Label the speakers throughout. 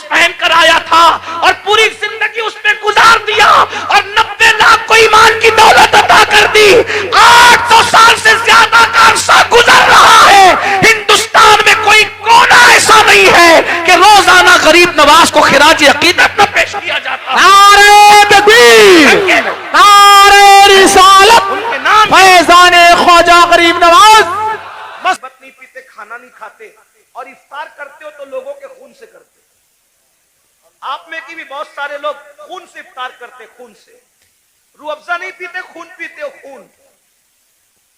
Speaker 1: لباس پہن کر آیا تھا اور پوری زندگی اس پہ گزار دیا اور 90 لاکھ کو ایمان کی دولت عطا کر دی. 800 سال سے زیادہ کا عرصہ گزر رہا ہے, ہندوستان میں کوئی کونا ایسا نہیں ہے کہ روزانہ غریب نواز کو خراج عقیدت نہ پیش کیا جاتا.
Speaker 2: نعرہ تکبیر، نعرہ رسالت، فیضان خواجہ غریب نواز.
Speaker 1: بس نہیں پیتے, کھانا نہیں کھاتے اور افطار کرتے ہو تو لوگوں کے خون سے کرتے. آپ میں کی بھی بہت سارے لوگ خون سے افطار کرتے, خون سے. روح افزا نہیں پیتے, خون پیتے ہو, خون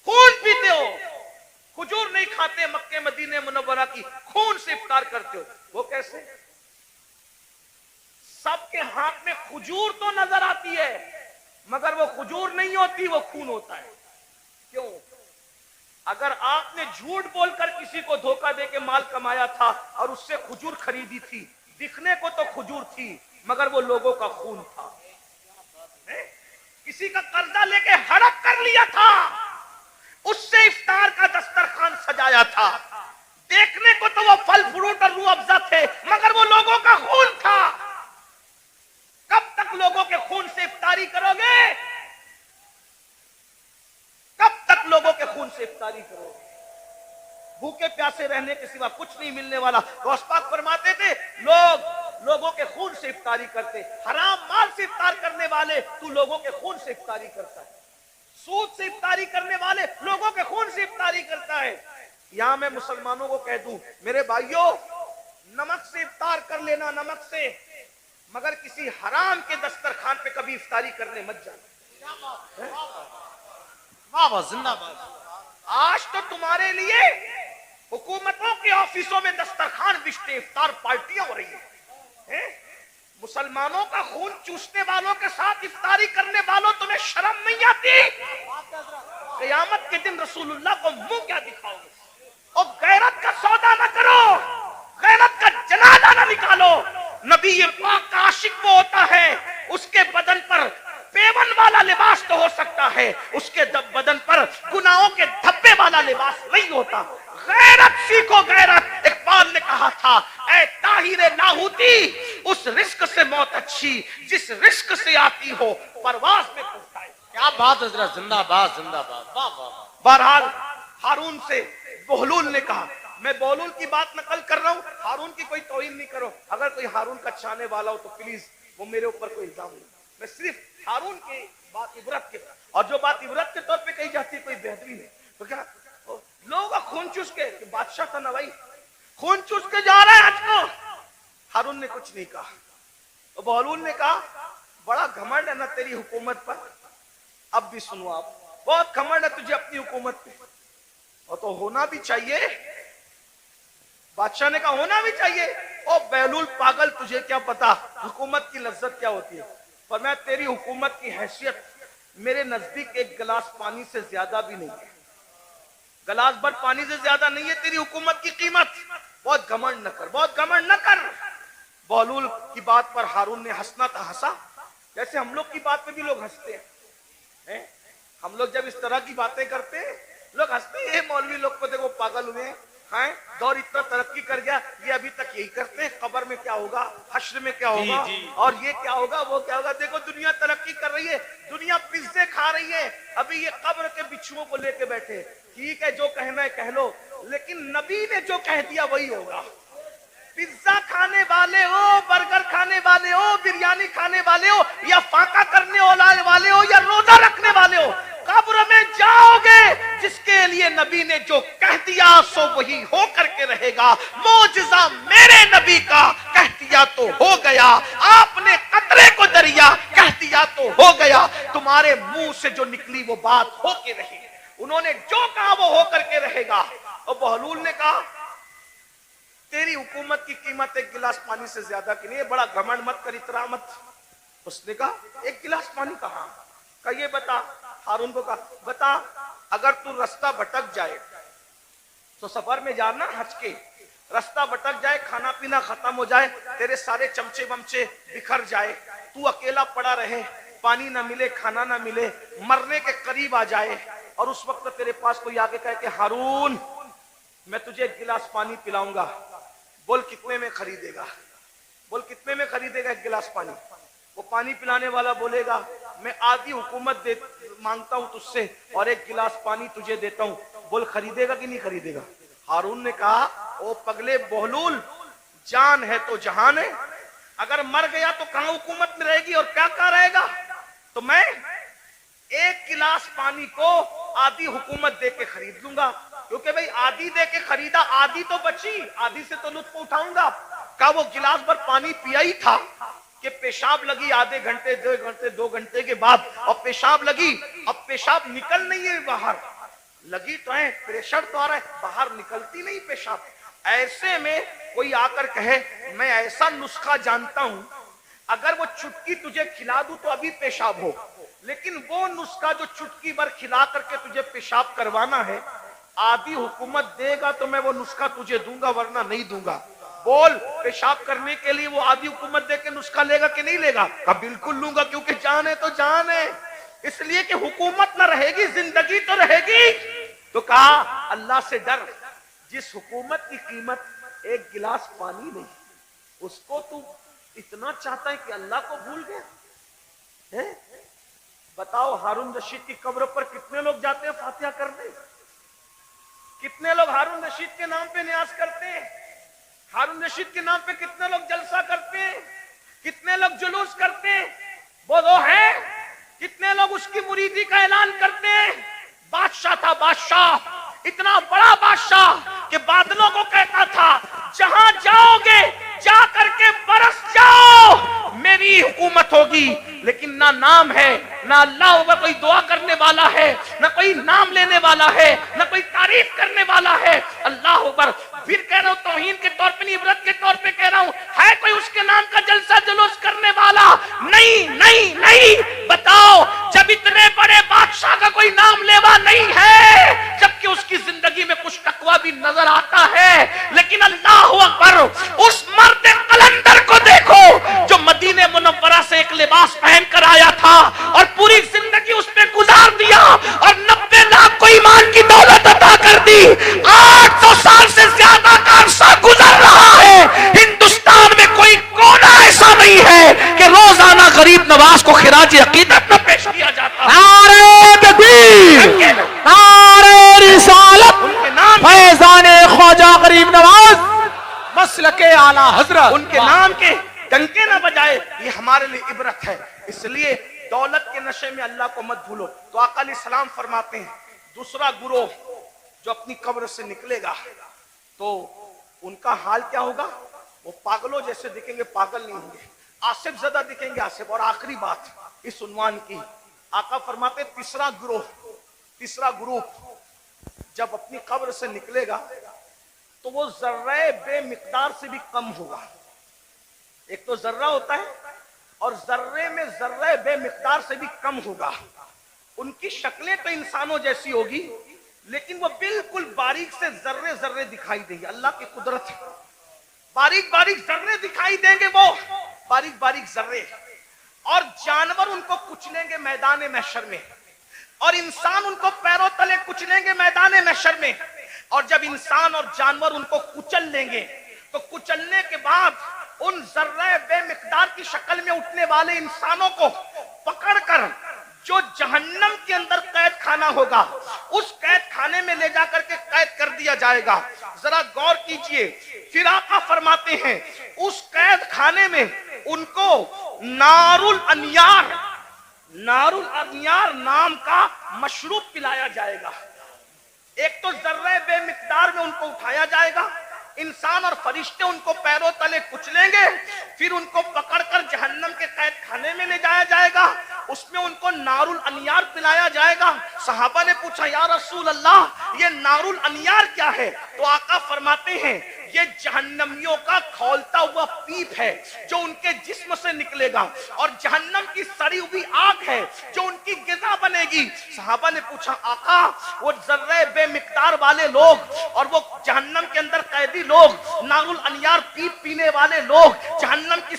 Speaker 1: خون پیتے ہو. کھجور نہیں کھاتے, مکے مدینے منورہ کی خون سے افطار کرتے ہو. وہ کیسے؟ سب کے ہاتھ میں کھجور تو نظر آتی ہے مگر وہ کھجور نہیں ہوتی, وہ خون ہوتا ہے. کیوں؟ اگر آپ نے جھوٹ بول کر کسی کو دھوکہ دے کے مال کمایا تھا اور اس سے کھجور خریدی تھی, دکھنے کو تو کھجور تھی مگر وہ لوگوں کا خون تھا. کسی کا قرضہ لے کے ہڑپ کر لیا تھا, اس سے افطار کا دسترخوان سجایا تھا, دیکھنے کو تو وہ پھل فروٹ اور روح افزا تھے مگر وہ لوگوں کا خون تھا. کب تک لوگوں کے خون سے افطاری کرو گے؟ کب تک لوگوں کے خون سے افطاری کرو گے؟ بھوکے پیاسے رہنے کے سوا کچھ نہیں ملنے والا. غوث پاک فرماتے تھے لوگوں کے خون سے افطاری کرتے. حرام مال سے افطار کرنے والے تو لوگوں کے خون سے افطاری کرتا ہے. سود سے افطاری کرنے والے لوگوں کے خون سے افطاری کرتا ہے. یہاں میں مسلمانوں کو کہہ دوں, میرے بھائیوں, نمک سے افطار کر لینا, نمک سے, مگر کسی حرام کے دسترخوان پہ کبھی افطاری کرنے مت جانا.
Speaker 2: زندہ باد.
Speaker 1: آج تو تمہارے لیے حکومتوں کے آفسوں میں دسترخوان بچتے, افطار پارٹیاں ہو رہی ہیں. مسلمانوں کا خون چوسنے والوں کے ساتھ افطاری کرنے والوں, تمہیں شرم نہیں آتی؟ قیامت کے دن رسول اللہ کو منہ کیا دکھاؤ گے؟ اور غیرت کا سودا نہ کرو, غیرت کا جنازہ نہ نکالو. نبی پاک کا عاشق وہ ہوتا ہے اس کے بدن پر پیون والا لباس تو ہو سکتا ہے, اس کے بدن پر گناہوں کے دھبے والا لباس نہیں ہوتا. غیرت سیکھو, غیرت. اقبال نے کہا تھا, اے طاہر لاہوتی, اس رزق سے موت اچھی جس رزق سے آتی ہو پرواز میں پہنچائے.
Speaker 2: کیا بات ہے حضرت, زندہ باد, زندہ باد. واہ واہ.
Speaker 1: بہرحال ہارون سے بہلول نے کہا, میں بہلول کی بات نقل کر رہا ہوں, ہارون کی کوئی توہین نہیں کرو. اگر کوئی ہارون کا چاہنے والا ہو تو پلیز وہ میرے اوپر کوئی الزام نہیں. میں صرف ہارون کی بات عبرت کے, اور جو بات عبرت کے طور پہ کہی جاتی ہے کوئی بہترین ہے. تو کیا لوگوں کا خون چوس کے, بادشاہ تھا نا بھائی, خون چوس کے جا رہا ہے آج کو. ہارون نے کچھ نہیں کہا. تو بہلول نے کہا, بڑا گھمنڈ ہے نا تیری حکومت پر. اب بھی سنو, آپ بہت گھمنڈ ہے تجھے اپنی حکومت پہ, اور تو ہونا بھی چاہیے. بادشاہ نے کہا ہونا بھی چاہیے. او بہلول پاگل, تجھے کیا پتا حکومت کی لذت کیا ہوتی ہے؟ فرمایا تیری حکومت کی حیثیت میرے نزدیک ایک گلاس پانی سے زیادہ بھی نہیں ہے. گلاس بھر پانی سے زیادہ نہیں ہے تیری حکومت کی قیمت. بہت گھمنڈ نہ کر, بہت گھمنڈ نہ کر. بہلول کی بات پر ہارون نے ہنسنا تھا, ہنسا جیسے ہم لوگ کی بات پہ بھی لوگ ہنستے ہیں. ہم لوگ جب اس طرح کی باتیں کرتے ہیں لوگ ہنستے ہیں, مولوی لوگ کو دیکھو پاگل ہوئے ہیں, دور اتنا ترقی کر گیا, یہ ابھی تک یہی کرتے ہیں. قبر میں کیا ہوگا, حشر میں کیا ہوگا, اور یہ کیا ہوگا, وہ کیا ہوگا. دیکھو دنیا ترقی کر رہی ہے, دنیا پیزے کھا رہی ہے, ابھی یہ قبر کے بچھوؤں کو لے کے بیٹھے. ٹھیک ہے جو کہنا ہے کہہ لو, لیکن نبی نے جو کہہ دیا وہی ہوگا. پیزا کھانے والے ہو, برگر کھانے والے ہو, بریانی کھانے والے ہو, یا فاقہ کرنے والے ہو, یا روزہ رکھنے والے ہو, قبر میں جاؤ گے. جس کے لیے نبی نے جو کہہ دیا سو وہی ہو کر کے رہے گا. معجزہ میرے نبی کا کہہ دیا تو ہو گیا. آپ نے قطرے کو دریا کہہ دیا تو ہو گیا. تمہارے منہ سے جو نکلی وہ بات ہو کے رہے. انہوں نے جو کہا وہ ہو کر کے رہے گا. اور بہلول نے کہا تیری حکومت کی قیمت ایک گلاس پانی سے زیادہ کی نہیں ہے, بڑا گھمنڈ مت کر, اترا مت. اس نے کہا ایک گلاس پانی کہاں, کہ یہ بتا. ہارون کو کہا بتا, اگر تو رستہ بھٹک جائے تو سفر میں جانا حج کے, رستہ بھٹک جائے, کھانا پینا ختم ہو جائے, تیرے سارے چمچے ومچے بکھر جائے, تو اکیلا پڑا رہے, پانی نہ ملے, کھانا نہ ملے, مرنے کے قریب آ جائے, اور اس وقت تیرے پاس کوئی آگے کہے کہ ہارون میں تجھے ایک گلاس پانی پلاؤں گا, بول کتنے میں خریدے گا. بول کتنے میں خریدے گا ایک گلاس پانی؟ وہ پانی پلانے والا بولے گا میں آدھی حکومت مانگتا ہوں تجھ سے اور ایک گلاس پانی تجھے دیتا ہوں، بول خریدے گا کہ نہیں خریدے گا؟ ہارون نے کہا او پگلے بہلول، جان ہے تو جہان ہے، اگر مر گیا تو کہاں حکومت میں رہے گی اور کیا کہاں رہے گا؟ تو میں ایک گلاس پانی کو آدھی حکومت دے کے خرید لوں گا، کیونکہ بھئی آدھی دے کے خریدا، آدھی تو بچی، آدھی سے تو لطف اٹھاؤں گا۔ کہا وہ گلاس بھر پانی پیا ہی تھا کہ پیشاب لگی آدھے گھنٹے 2 گھنٹے کے بعد، اور پیشاب لگی، اب پیشاب نکل نہیں ہے باہر، لگی تو ہے پریشر تو آ رہا ہے، باہر نکلتی نہیں پیشاب۔ ایسے میں کوئی آ کر کہے میں ایسا نسخہ جانتا ہوں، اگر وہ چٹکی تجھے کھلا دوں تو ابھی پیشاب ہو، لیکن وہ نسخہ جو چٹکی بھر کھلا کر کے تجھے پیشاب کروانا ہے، آدھی حکومت دے گا تو میں وہ نسخہ تجھے دوں گا ورنہ نہیں دوں گا۔ بول پیشاب کرنے کے لیے وہ آدھی حکومت دے کے نسخہ لے گا کہ نہیں لے گا؟ کہا بالکل لوں گا، کیونکہ جان ہے تو جان ہے، اس لیے کہ حکومت نہ رہے گی زندگی تو رہے گی۔ تو کہا اللہ سے ڈر، جس حکومت کی قیمت ایک گلاس پانی نہیں، اس کو تو اتنا چاہتا ہے کہ اللہ کو بھول گیا۔ بتاؤ ہارون رشید کی قبر پر کتنے لوگ جاتے ہیں فاتحہ کرنے؟ کتنے لوگ ہارون رشید کے نام پہ نیاز کرتے ہیں؟ ہارون رشید کے نام پہ کتنے لوگ جلسہ کرتے ہیں؟ کتنے لوگ جلوس کرتے ہیں؟ وہ ہے کتنے لوگ اس کی مریدی کا اعلان کرتے ہیں؟ بادشاہ تھا، بادشاہ، اتنا بڑا بادشاہ کہ بادلوں کو کہتا تھا جہاں جاؤ گے جا کر کے برس جاؤ، میری حکومت ہوگی، لیکن نہ نام ہے، نہ اللہ ہوگا کوئی دعا کرنے والا ہے، نہ کوئی نام لینے والا ہے، نہ کوئی تعریف کرنے والا ہے۔ اللہ اکبر۔ پھر کہہ رہا ہوں توہین کے طور پہ نہیں، عبرت کے طور پہ کہہ رہا ہوں، ہے کوئی اس کے نام کا جلسہ جلوس کرنے والا؟ نہیں نہیں نہیں۔ بتاؤ جب اتنے بڑے بادشاہ کا کوئی نام لیوا نہیں ہے، جبکہ اس کی زندگی میں کچھ تقویٰ بھی نظر آتا ہے، لیکن اللہ اکبر، اس مرد قلندر کو دیکھو جو مدینہ منورہ سے ایک لباس پہن کر آیا تھا اور پوری زندگی اس پہ گزار دیا اور 90 لاکھ کو ایمان کی دولت عطا کر دی۔ 800 سال سے زیادہ کا عرصہ گزر رہا ہے، ہندوستان میں کوئی کونا ایسا نہیں ہے کہ روزانہ غریب نواز کو خراج عقیدت نہ پیش کیا جاتا۔
Speaker 2: نعرہ تکبیر، نعرہ رسالت، فیضان خواجہ غریب نواز مسلک اعلیٰ حضرت،
Speaker 1: ان کے نام کے ڈنکے نہ بجائے، یہ ہمارے لیے عبرت ہے۔ اس لیے دولت کے نشے میں اللہ کو مت بھولو۔ تو آقا علیہ السلام فرماتے ہیں دوسرا گروہ جو اپنی قبر سے نکلے گا تو ان کا حال کیا ہوگا؟ وہ پاگلوں جیسے دکھیں گے، پاگل نہیں ہوں گے، آصف زدہ دکھیں گے، آصف۔ اور آخری بات اس عنوان کی، آقا فرماتے ہیں تیسرا گروپ جب اپنی قبر سے نکلے گا تو وہ ذرہ بے مقدار سے بھی کم ہوگا۔ ایک تو ذرہ ہوتا ہے اور ذرے میں ذرہ بے مقدار سے بھی کم ہوگا۔ ان کی شکلیں تو انسانوں جیسی ہوگی لیکن وہ بالکل باریک سے ذرے ذرے دکھائی دیں گے۔ اللہ کی قدرت ہے، باریک باریک ذرے دکھائی دیں گے، وہ باریک باریک ذرے، اور جانور ان کو کچلیں گے میدان محشر میں، اور انسان ان کو پیروں تلے کچلیں گے میدان محشر میں۔ اور جب انسان اور جانور ان کو کچل لیں گے تو کچلنے کے بعد ان ذرہ بے مقدار کی شکل میں اٹھنے والے انسانوں کو پکڑ کر جو جہنم کے اندر قید خانہ ہوگا اس قید خانے میں لے جا کر کے قید کر دیا جائے گا۔ ذرا غور کیجئے، پھر آقا فرماتے ہیں اس قید خانے میں ان کو نار الانیار نام کا مشروب پلایا جائے گا۔ ایک تو ذرہ بے مقدار میں ان کو اٹھایا جائے گا، انسان اور فرشتے ان کو پیروں تلے کچلیں گے، پھر ان کو پکڑ کر جہنم کے قید خانے میں لے جایا جائے گا، اس میں ان کو نار الانیار پلایا جائے گا۔ صحابہ نے پوچھا یا رسول اللہ یہ نار الانیار کیا ہے؟ تو آقا فرماتے ہیں یہ جہنمیوں کا کھولتا ہوا پیپ ہے جو ان کے جسم سے نکلے گا، اور جہنم کی سڑی ہوئی آگ ہے جو ان کی غذا بنے گی۔ صحابہ نے پوچھا آقا وہ ذرہ بے مقدار والے لوگ اور وہ جہنم کے اندر قیدی لوگ، نار الانیار پیپ پینے والے لوگ، جہنم کی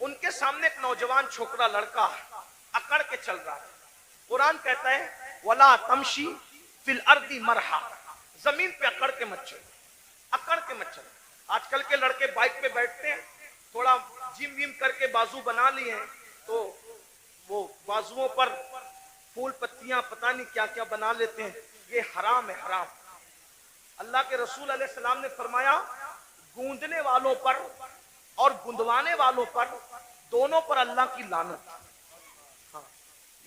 Speaker 1: ان کے سامنے ایک نوجوان چھوکرا لڑکا اکڑ کے چل رہا ہے. قرآن کہتا ہے وَلَا تَمْشِي فِي الْأَرْضِ مَرْحًا، زمین پہ اکڑ کے مت چلو، اکڑ کے مت چلو. آج کل کے لڑکے بائک پہ بیٹھتے ہیں، تھوڑا جم ویم کر کے بازو بنا لیے ہیں، تو وہ بازوؤں پر پھول پتیاں پتہ نہیں کیا کیا بنا لیتے ہیں. یہ حرام ہے، حرام. اللہ کے رسول علیہ السلام نے فرمایا گوندنے والوں پر اور گندوانے والوں پر دونوں پر اللہ کی لعنت. ہاں،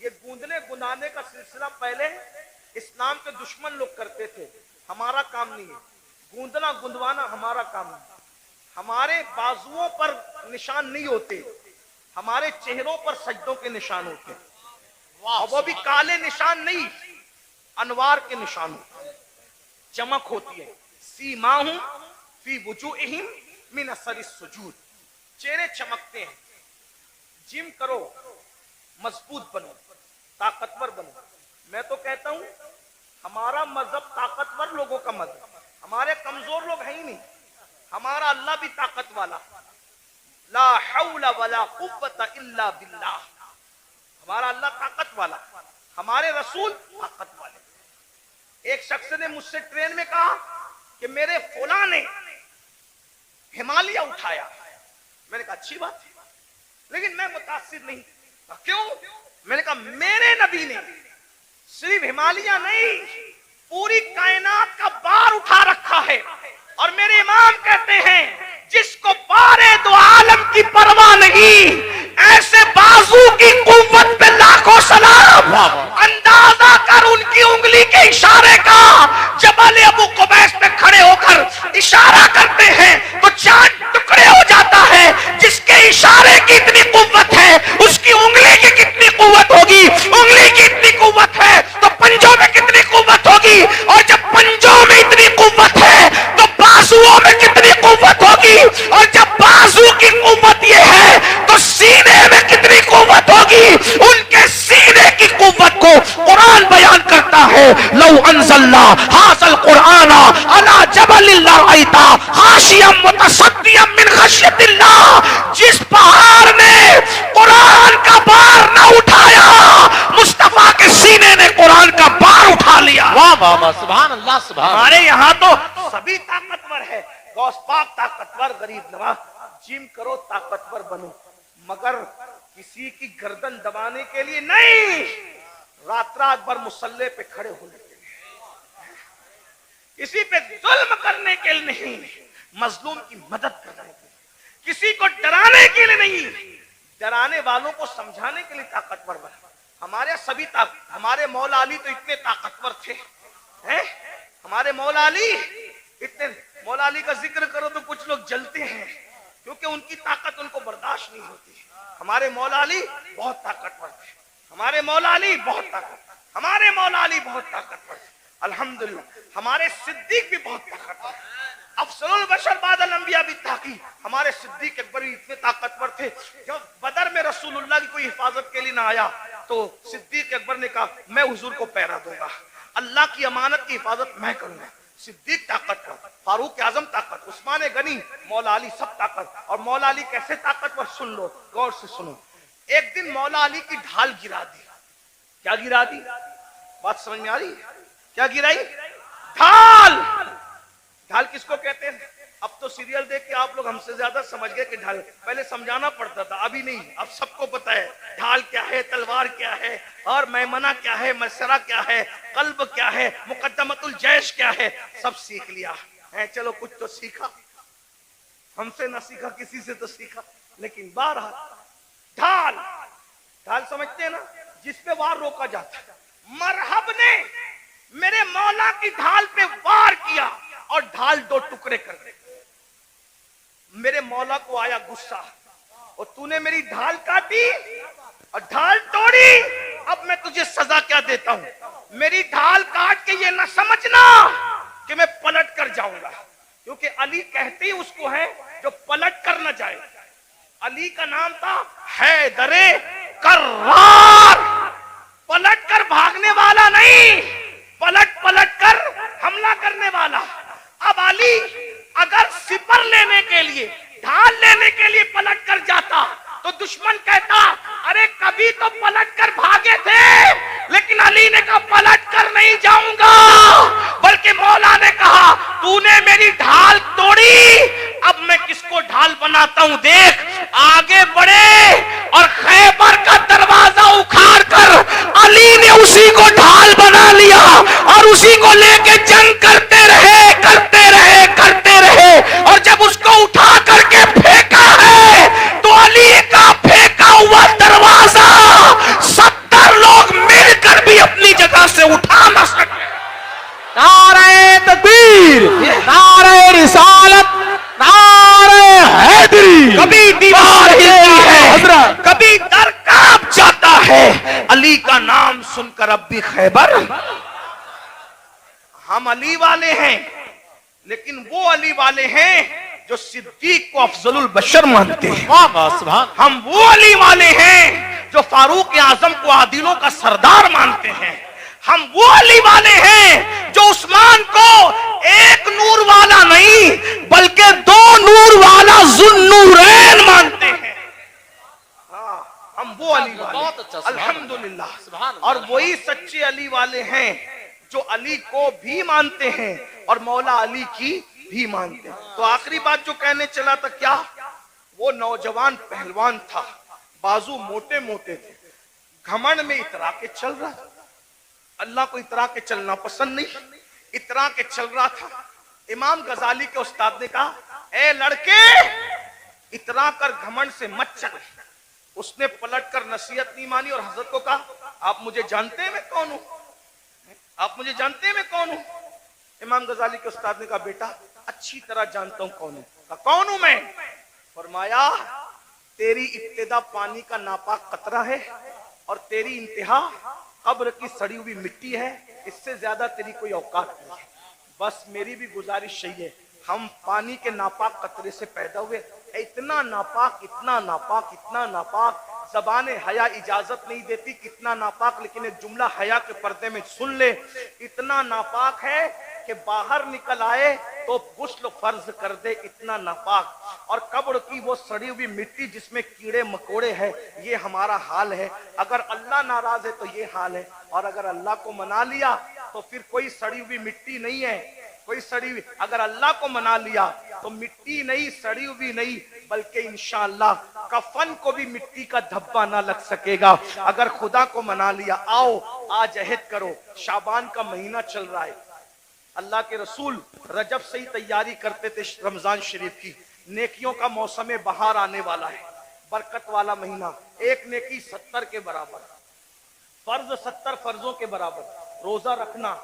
Speaker 1: یہ گوندنے گندانے کا سلسلہ پہلے اسلام کے دشمن لوگ کرتے تھے، ہمارا کام نہیں ہے. گوندنا گندوانا ہمارا کام نہیں. ہمارے بازوؤں پر نشان نہیں ہوتے، ہمارے چہروں پر سجدوں کے نشان ہوتے ہیں، اور وہ بھی کالے نشان نہیں، انوار کے نشان ہوتے ہیں، چمک ہوتی ہے. سیماہم فی وجوہہم من اثر السجود، چہرے چمکتے ہیں. جم کرو، مضبوط بنو، طاقتور بنو. میں تو کہتا ہوں ہمارا مذہب طاقتور لوگوں کا مذہب، ہمارے کمزور لوگ ہیں ہی نہیں. ہمارا اللہ بھی طاقت والا، لا حول ولا قوت الا باللہ. ہمارا اللہ طاقت والا، ہمارے رسول طاقت والے. ایک شخص نے مجھ سے ٹرین میں کہا کہ میرے فلاں نے ہمالیہ اٹھایا. میں نے کہا اچھی بات ہے، لیکن میں متاثر نہیں. کیوں؟ میں نے کہا میرے نبی نے صرف ہمالیہ نہیں، پوری کائنات کا بار اٹھا رکھا ہے. اور میرے امام کہتے ہیں جس کو بارے دو عالم کی پرواہ نہیں، ایسے بازو کی قوت پہ لاکھوں سلام. اندازہ کر ان کی انگلی کے اشارے کا. جبل ابو قبیس پہ کھڑے ہو کر اشارہ کرتے ہیں تو چاند ٹکڑے ہو جاتا ہے. جس کے اشارے کی اتنی قوت ہے، اس کی انگلی کی کتنی قوت ہوگی؟ انگلی کی اتنی قوت ہے تو پنجوں میں کتنی قوت ہوگی؟ اور جب پنجوں میں اتنی قوت ہے تو بازوؤں میں کتنی قوت ہوگی؟ اور جب بازو کی قوت یہ ہے تو سینے میں کتنی قوت ہوگی؟ ان کے سینے کی قوت کو قرآن بیان کرتا ہے. لو انزلنا ھذا القرآن علی جبل لرأیتہ خاشعا متصدعا من خشیۃ اللہ. جس پہاڑ نے قرآن کا بار نہ اٹھایا، مصطفیٰ کے سینے نے قرآن کا بار اٹھا لیا.
Speaker 2: واہ واہ واہ، سبحان اللہ سبحان اللہ.
Speaker 1: ہمارے یہاں تو سبھی طاقتور ہے. غوث پاک طاقتور، غریب نواز. جم کرو، طاقتور بنو، مگر کسی کی گردن دبانے کے لیے نہیں، رات رات بھر مصلی پہ کھڑے ہونے کے لیے، کسی پہ ظلم کرنے کے لیے نہیں، مظلوم کی مدد کرنے کے لیے، کسی کو ڈرانے کے لیے نہیں، ڈرانے والوں کو سمجھانے کے لیے طاقتور بنا. ہمارے سبھی ہمارے مولا علی تو اتنے طاقتور تھے، ہمارے مولا علی اتنے. مولا علی کا ذکر کرو تو کچھ لوگ جلتے ہیں کیونکہ ان کی طاقت ان کو برداشت نہیں ہوتی. ہمارے مولا علی بہت طاقتور تھے، ہمارے مولا علی بہت طاقتور، ہمارے مولا علی بہت طاقتور تھے. الحمدللہ ہمارے صدیق بھی بہت طاقتور، افضل البشر بعد الانبیاء بالتحقیق. ہمارے صدیق اکبر بھی اتنے طاقتور تھے. جب بدر میں رسول اللہ کی کوئی حفاظت کے لیے نہ آیا تو صدیق اکبر نے کہا میں حضور کو پہرا دوں گا، اللہ کی امانت کی حفاظت میں کروں گا. صدیق طاقتور، فاروق اعظم طاقت، عثمان غنی، مولا علی سب طاقت. اور مولا علی کیسے طاقتور سن لو، غور سے سنو. ایک دن مولا علی کی ڈھال گرا دی. کیا گرا دی؟ بات سمجھ میں آ رہی؟ کیا گرائی؟ ڈھال. ڈھال کس کو کہتے ہیں؟ اب تو سیریل دیکھ کے آپ لوگ ہم سے زیادہ سمجھ گئے کہ ڈھال. پہلے سمجھانا پڑتا تھا، ابھی نہیں، اب سب کو پتا ہے ڈھال کیا ہے، تلوار کیا ہے، اور میمنہ کیا ہے، مسرہ کیا ہے، قلب کیا ہے، مقدمت الجیش کیا ہے، سب سیکھ لیا ہے. چلو کچھ تو سیکھا، ہم سے نہ سیکھا، کسی سے تو سیکھا. لیکن بہرحال ڈھال، ڈھال سمجھتے ہیں نا، جس پہ وار روکا جاتا ہے. مرحب نے میرے مولا کی ڈھال پہ وار کیا اور ڈھال دو ٹکڑے کر دے. میرے مولا کو آیا غصہ، اور تو نے میری ڈھال کاٹی اور ڈھال توڑی، اب میں تجھے سزا کیا دیتا ہوں. میری ڈھال کاٹ کے یہ نہ سمجھنا کہ میں پلٹ کر جاؤں گا، کیونکہ علی کہتے ہی اس کو ہے جو پلٹ کر نہ جائے. علی کا نام تھا حیدر کرار، پلٹ کر بھاگنے والا نہیں، پلٹ کر حملہ کرنے والا. اب علی اگر سپر لینے کے لیے، ڈھال لینے علی تو پلٹ کر بھاگے تھے، لیکن علی نے کہا پلٹ کر نہیں جاؤں گا، بلکہ مولا نے کہا تو نے میری ڈھال توڑی، اب میں کس کو ڈھال بناتا ہوں، دیکھ آگے بڑھے اور خیبر کا دروازہ اکھاڑ کر علی نے اسی کو ڈھال بنا لیا اور اسی کو لے کے جنگ کرتے رہے کرتے رہے کرتے رہے، اور جب اس کو اٹھا کر کے پھینکا ہے تو علی کا پھینکا ہوا دروازہ 70 لوگ مل کر بھی اپنی جگہ سے اٹھا نہ سکے۔
Speaker 2: نعرہ تکبیر، نعرہ رسالت، نعرہ حیدری۔
Speaker 1: کبھی دیوار ہلتی ہے، کبھی در کانپ جاتا ہے، علی کا نام سن کر اب بھی خیبر۔ ہم علی والے ہیں، لیکن وہ علی والے ہیں جو صدیق کو افضل البشر مانتے ہیں۔ ہم وہ علی والے ہیں جو فاروق اعظم کو عادلوں کا سردار مانتے ہیں۔ ہم وہ علی والے ہیں جو عثمان کو ایک نور والا نہیں بلکہ 2 نور والا ذوالنورین مانتے ہیں۔ ہم وہ علی والے ہیں، الحمدللہ، اور وہی سچے علی والے ہیں جو علی کو بھی مانتے ہیں اور مولا علی کی بھی مانتے ہیں۔ تو آخری بات جو کہنے چلا تھا، کیا وہ نوجوان پہلوان تھا، بازو موٹے موٹے تھے، گھمنڈ میں اترا کے چل رہا تھا۔ اللہ کو اترا کے چلنا پسند نہیں، اترا کے چل رہا تھا۔ امام غزالی کے استاد نے کہا اے لڑکے اترا کر گھمنڈ سے مت چل۔ اس نے پلٹ کر نصیحت نہیں مانی اور حضرت کو کہا آپ مجھے جانتے ہیں میں کون ہوں، آپ مجھے جانتے ہیں میں کون ہوں؟ امام غزالی کے استاد نے کہا بیٹا اچھی طرح جانتا ہوں کون ہوں۔ کہا کون ہوں میں؟ فرمایا تیری ابتدا پانی کا ناپاک قطرہ ہے اور تیری انتہا قبر کی سڑی ہوئی مٹی ہے، اس سے زیادہ تیری کوئی اوقات نہیں ہے۔ بس میری بھی گزارش یہی ہے، ہم پانی کے ناپاک قطرے سے پیدا ہوئے، اتنا ناپاک اتنا ناپاک اتنا ناپاک، زبان حیا اجازت نہیں دیتی کتنا ناپاک، لیکن ایک جملہ حیا کے پردے میں سن لے، اتنا ناپاک ہے کہ باہر نکل آئے تو غسل فرض کر دے، اتنا ناپاک۔ اور قبر کی وہ سڑی ہوئی مٹی جس میں کیڑے مکوڑے ہیں، یہ ہمارا حال ہے۔ اگر اللہ ناراض ہے تو یہ حال ہے، اور اگر اللہ کو منا لیا تو پھر کوئی سڑی ہوئی مٹی نہیں ہے، کوئی سڑی ہوئی، اگر اللہ کو منا لیا تو مٹی نہیں سڑی ہوئی نہیں، بلکہ انشاءاللہ کفن کو بھی مٹی کا دھبا نہ لگ سکے گا۔ اگر خدا کو منا لیا، آؤ آج عہد کرو، شعبان کا مہینہ چل رہا ہے، اللہ کے رسول رجب سے ہی تیاری کرتے تھے رمضان شریف کی، نیکیوں کا موسم بہار آنے والا ہے، برکت والا مہینہ، ایک نیکی 70 کے برابر، فرض 70 فرضوں کے برابر، روزہ رکھنا